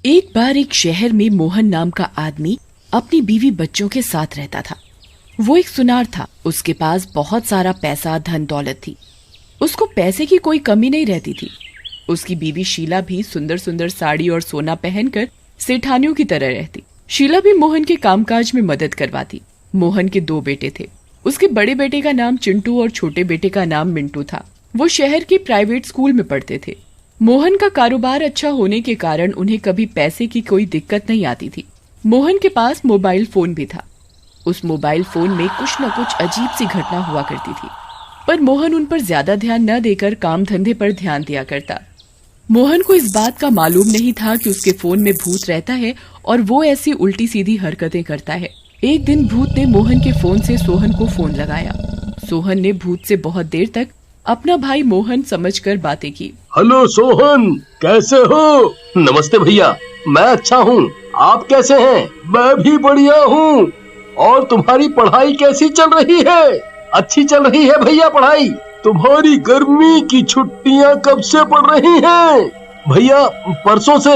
एक बार एक शहर में मोहन नाम का आदमी अपनी बीवी बच्चों के साथ रहता था। वो एक सुनार था। उसके पास बहुत सारा पैसा धन दौलत थी। उसको पैसे की कोई कमी नहीं रहती थी। उसकी बीवी शीला भी सुंदर सुंदर साड़ी और सोना पहनकर सेठानियों की तरह रहती। शीला भी मोहन के कामकाज में मदद करवाती। मोहन के 2 बेटे थे। उसके बड़े बेटे का नाम चिंटू और छोटे बेटे का नाम मिंटू था। वो शहर के प्राइवेट स्कूल में पढ़ते थे। मोहन का कारोबार अच्छा होने के कारण उन्हें कभी पैसे की कोई दिक्कत नहीं आती थी। मोहन के पास मोबाइल फोन भी था। उस मोबाइल फोन में कुछ न कुछ अजीब सी घटना हुआ करती थी, पर मोहन उन पर ज्यादा ध्यान न देकर काम धंधे पर ध्यान दिया करता। मोहन को इस बात का मालूम नहीं था कि उसके फोन में भूत रहता है और वो ऐसी उल्टी सीधी हरकतें करता है। एक दिन भूत ने मोहन के फोन से सोहन को फोन लगाया। सोहन ने भूत से बहुत देर तक अपना भाई मोहन समझकर बातें की। हेलो सोहन, कैसे हो? नमस्ते भैया, मैं अच्छा हूँ। आप कैसे हैं? मैं भी बढ़िया हूँ। और तुम्हारी पढ़ाई कैसी चल रही है? अच्छी चल रही है भैया पढ़ाई। तुम्हारी गर्मी की छुट्टियाँ कब से पड़ रही हैं? भैया परसों से।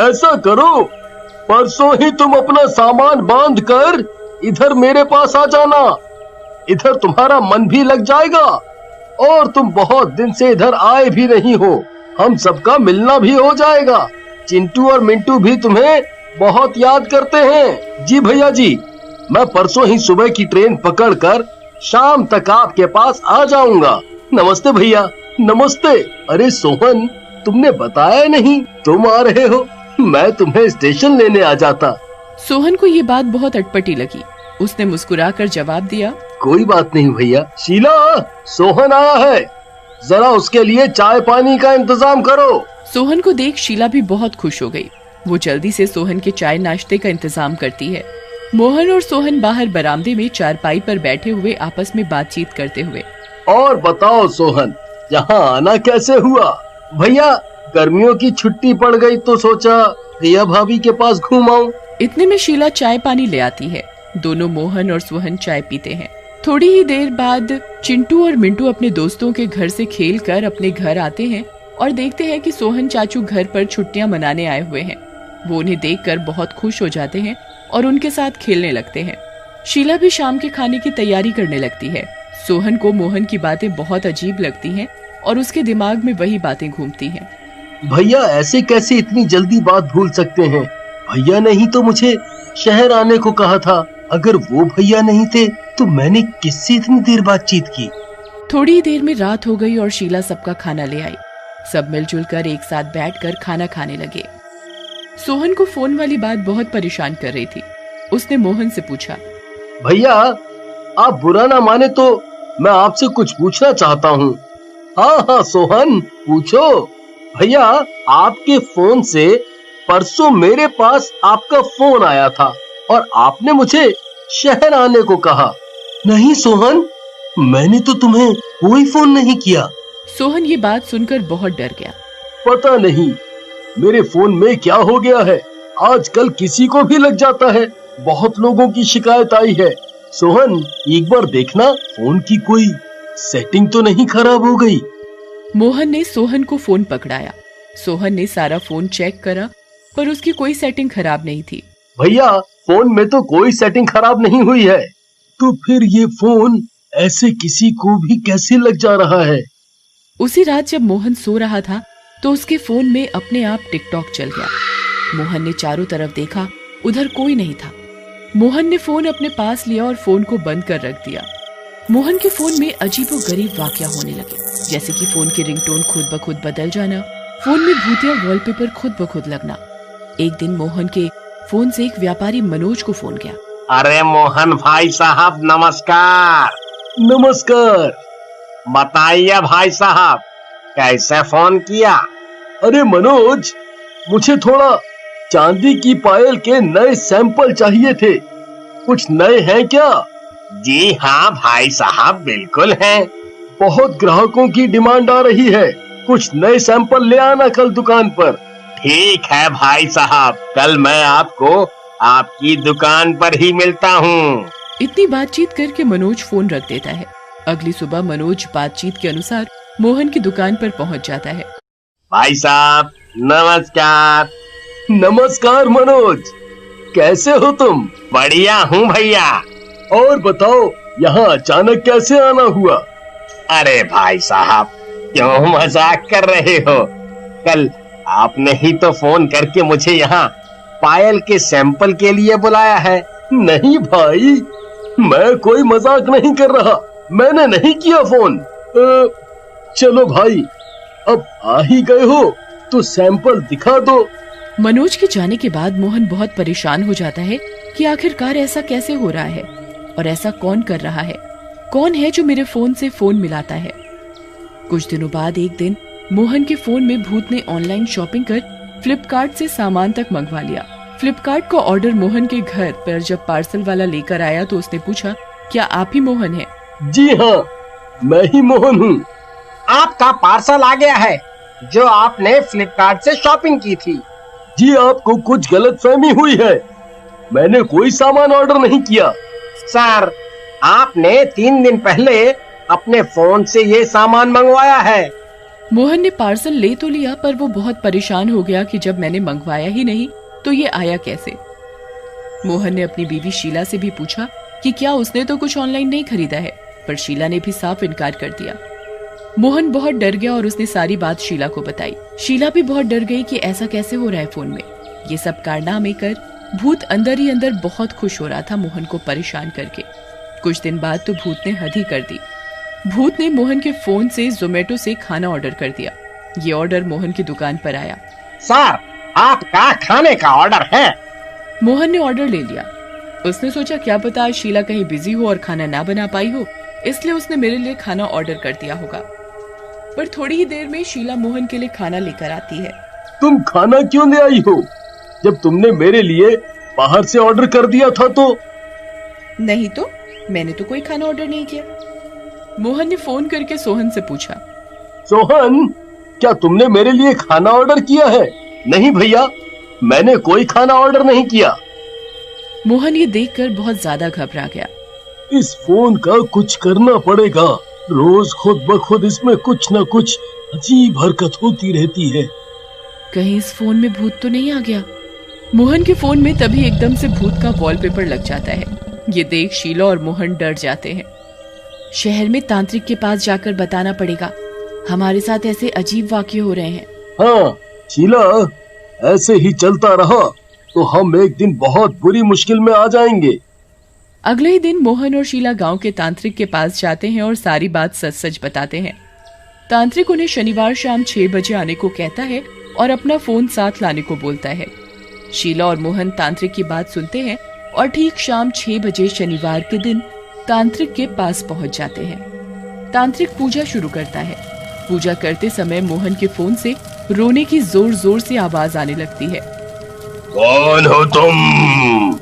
ऐसा करो, परसों ही तुम अपना सामान बांध कर इधर मेरे पास आ जाना। इधर तुम्हारा मन भी लग जाएगा और तुम बहुत दिन से इधर आए भी नहीं हो। हम सबका मिलना भी हो जाएगा। चिंटू और मिंटू भी तुम्हें बहुत याद करते हैं। जी भैया जी, मैं परसों ही सुबह की ट्रेन पकड़कर शाम तक आपके पास आ जाऊंगा। नमस्ते भैया। नमस्ते। अरे सोहन, तुमने बताया नहीं तुम आ रहे हो। मैं तुम्हें स्टेशन लेने आ जाता। सोहन को ये बात बहुत अटपटी लगी। उसने मुस्कुराकर जवाब दिया, कोई बात नहीं भैया। शीला, सोहन आया है, जरा उसके लिए चाय पानी का इंतजाम करो। सोहन को देख शीला भी बहुत खुश हो गई। वो जल्दी से सोहन के चाय नाश्ते का इंतजाम करती है। मोहन और सोहन बाहर बरामदे में चारपाई पर बैठे हुए आपस में बातचीत करते हुए, और बताओ सोहन, यहाँ आना कैसे हुआ? भैया गर्मियों की छुट्टी पड़ गई तो सोचा भैया भाभी के पास घूम आऊं। इतने में शीला चाय पानी ले आती है। दोनों मोहन और सोहन चाय पीते हैं। थोड़ी ही देर बाद चिंटू और मिंटू अपने दोस्तों के घर से खेलकर अपने घर आते हैं और देखते हैं कि सोहन चाचू घर पर छुट्टियां मनाने आए हुए हैं। वो उन्हें देखकर बहुत खुश हो जाते हैं और उनके साथ खेलने लगते हैं। शीला भी शाम के खाने की तैयारी करने लगती है। सोहन को मोहन की बातें बहुत अजीब लगती हैं और उसके दिमाग में वही बातें घूमती हैं। भैया ऐसे कैसे इतनी जल्दी बात भूल सकते हैं? भैया ने ही तो मुझे शहर आने को कहा था। अगर वो भैया नहीं थे तो मैंने किससे इतनी देर बातचीत की? थोड़ी ही देर में रात हो गई और शीला सबका खाना ले आई। सब मिलजुल कर एक साथ बैठकर खाना खाने लगे। सोहन को फोन वाली बात बहुत परेशान कर रही थी। उसने मोहन से पूछा, भैया आप बुरा ना माने तो मैं आपसे कुछ पूछना चाहता हूँ। हाँ हाँ सोहन, पूछो। भैया आपके फोन से परसों मेरे पास आपका फोन आया था और आपने मुझे शहर आने को कहा। नहीं सोहन, मैंने तो तुम्हें कोई फोन नहीं किया। सोहन ये बात सुनकर बहुत डर गया। पता नहीं मेरे फोन में क्या हो गया है, आजकल किसी को भी लग जाता है। बहुत लोगों की शिकायत आई है। सोहन एक बार देखना, फोन की कोई सेटिंग तो नहीं खराब हो गई। मोहन ने सोहन को फोन पकड़ाया। सोहन ने सारा फोन चेक करा पर उसकी कोई सेटिंग खराब नहीं थी। भैया फोन में तो कोई सेटिंग खराब नहीं हुई है। तो फिर ये फोन ऐसे किसी को भी कैसे लग जा रहा है? उसी रात जब मोहन सो रहा था तो उसके फोन में अपने आप टिकटॉक चल गया। मोहन ने चारों तरफ देखा, उधर कोई नहीं था। मोहन ने फोन अपने पास लिया और फोन को बंद कर रख दिया। मोहन के फोन में अजीबोगरीब वाकया होने लगे, जैसे कि फोन की रिंगटोन खुद ब खुद बदल जाना, फोन में भूतिया वॉलपेपर खुद ब खुद लगना। एक दिन मोहन के फोन से एक व्यापारी मनोज को फोन गया। अरे मोहन भाई साहब, नमस्कार। नमस्कार। बताइए भाई साहब, कैसे फोन किया? अरे मनोज, मुझे थोड़ा चांदी की पायल के नए सैंपल चाहिए थे। कुछ नए हैं क्या? जी हाँ भाई साहब, बिल्कुल हैं। बहुत ग्राहकों की डिमांड आ रही है। कुछ नए सैंपल ले आना कल दुकान पर। ठीक है भाई साहब, कल मैं आपको आपकी दुकान पर ही मिलता हूँ। इतनी बातचीत करके मनोज फोन रख देता है। अगली सुबह मनोज बातचीत के अनुसार मोहन की दुकान पर पहुँच जाता है। भाई साहब, नमस्कार। नमस्कार मनोज, कैसे हो तुम? बढ़िया हूँ भैया। और बताओ, यहाँ अचानक कैसे आना हुआ? अरे भाई साहब, क्यों मजाक कर रहे हो? कल आपने ही तो फोन करके मुझे यहाँ पायल के सैंपल के लिए बुलाया है। नहीं भाई, मैं कोई मजाक नहीं कर रहा, मैंने नहीं किया फोन। चलो भाई, अब आ ही गए हो तो सैंपल दिखा दो। मनोज के जाने के बाद मोहन बहुत परेशान हो जाता है कि आखिरकार ऐसा कैसे हो रहा है और ऐसा कौन कर रहा है, कौन है जो मेरे फोन से फोन मिलाता है। कुछ दिनों बाद एक दिन मोहन के फोन में भूत ने ऑनलाइन शॉपिंग कर फ्लिपकार्ट से सामान तक मंगवा लिया। फ्लिपकार्ट का ऑर्डर मोहन के घर पर जब पार्सल वाला लेकर आया तो उसने पूछा, क्या आप ही मोहन हैं? जी हाँ, मैं ही मोहन हूँ। आपका पार्सल आ गया है जो आपने फ्लिपकार्ट से शॉपिंग की थी। जी, आपको कुछ गलतफहमी हुई है, मैंने कोई सामान ऑर्डर नहीं किया। सर, आपने 3 दिन पहले अपने फोन से ये सामान मंगवाया है। मोहन ने पार्सल ले तो लिया, पर वो बहुत परेशान हो गया कि जब मैंने मंगवाया ही नहीं तो ये आया कैसे। मोहन ने अपनी बीवी शीला से भी पूछा कि क्या उसने तो कुछ ऑनलाइन नहीं खरीदा है, पर शीला ने भी साफ इनकार कर दिया। मोहन बहुत डर गया और उसने सारी बात शीला को बताई। शीला भी बहुत डर गई कि ऐसा कैसे हो रहा है फोन में। ये सब कारनामे कर भूत अंदर ही अंदर बहुत खुश हो रहा था मोहन को परेशान करके। कुछ दिन बाद तो भूत ने हद ही कर दी। भूत ने मोहन के फोन से जोमेटो से खाना ऑर्डर कर दिया। ये ऑर्डर मोहन की दुकान पर आया। सर, आपका खाने का ऑर्डर है। मोहन ने ऑर्डर ले लिया। उसने सोचा क्या पता आज शीला कहीं बिजी हो और खाना ना बना पाई हो, इसलिए उसने मेरे लिए खाना ऑर्डर कर दिया होगा। पर थोड़ी ही देर में शीला मोहन के लिए खाना लेकर आती है। तुम खाना क्यों ले आई हो, जब तुमने मेरे लिए बाहर से ऑर्डर कर दिया था? तो नहीं तो मैंने तो कोई खाना ऑर्डर नहीं किया। मोहन ने फोन करके सोहन से पूछा, सोहन, क्या तुमने मेरे लिए खाना ऑर्डर किया है? नहीं भैया, मैंने कोई खाना ऑर्डर नहीं किया। मोहन ये देखकर बहुत ज्यादा घबरा गया। इस फोन का कुछ करना पड़ेगा, रोज खुद ब खुद इसमें कुछ न कुछ अजीब हरकत होती रहती है। कहीं इस फोन में भूत तो नहीं आ गया? मोहन के फोन में तभी एकदम से भूत का वॉलपेपर लग जाता है। ये देख शीला और मोहन डर जाते हैं। शहर में तांत्रिक के पास जाकर बताना पड़ेगा, हमारे साथ ऐसे अजीब वाकये हो रहे हैं। हाँ शीला, ऐसे ही चलता रहा तो हम एक दिन बहुत बुरी मुश्किल में आ जाएंगे। अगले ही दिन मोहन और शीला गांव के तांत्रिक के पास जाते हैं और सारी बात सच सच बताते हैं। तांत्रिक उन्हें शनिवार शाम 6 बजे आने को कहता है और अपना फोन साथ लाने को बोलता है। शीला और मोहन तांत्रिक की बात सुनते हैं और ठीक शाम 6 बजे शनिवार के दिन तांत्रिक के पास पहुंच जाते हैं। तांत्रिक पूजा शुरू करता है। पूजा करते समय मोहन के फोन से रोने की जोर जोर से आवाज आने लगती है। कौन हो तुम?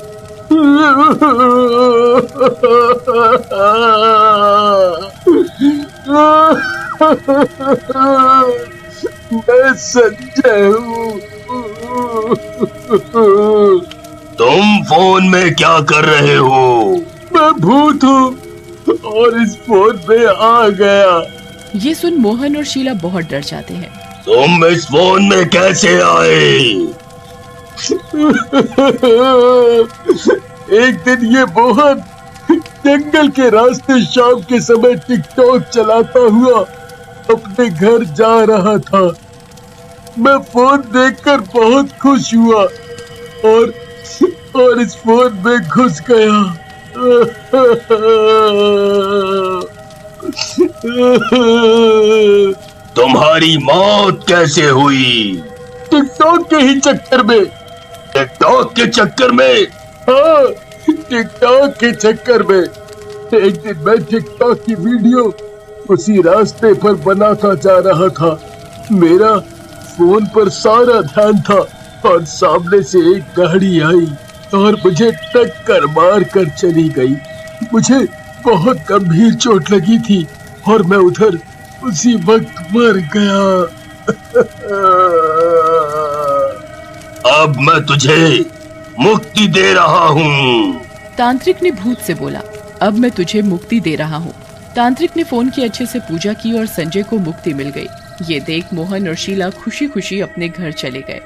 मैं संजय हूँ। तुम फोन में क्या कर रहे हो? मैं भूत हूँ और इस फोन में आ गया। ये सुन मोहन और शीला बहुत डर जाते हैं। तुम इस फोन में कैसे आए? एक दिन ये मोहन जंगल के रास्ते शाम के समय टिकटॉक चलाता हुआ अपने घर जा रहा था। मैं फोन देखकर बहुत खुश हुआ और इस फोन में घुस गया। तुम्हारी मौत कैसे हुई? टिकटॉक के ही चक्कर में। टिकटॉक के चक्कर में? हाँ, टिकटॉक के चक्कर में। एक दिन मैं टिकटॉक की वीडियो उसी रास्ते पर बनाता जा रहा था। मेरा फोन पर सारा ध्यान था और सामने से एक गाड़ी आई और मुझे टक्कर मार कर चली गई। मुझे बहुत गंभीर चोट लगी थी और मैं उधर उसी वक्त मर गया। अब मैं तुझे मुक्ति दे रहा हूँ। तांत्रिक ने भूत से बोला, अब मैं तुझे मुक्ति दे रहा हूँ। तांत्रिक ने फोन की अच्छे से पूजा की और संजय को मुक्ति मिल गई। ये देख मोहन और शीला खुशी खुशी अपने घर चले गए।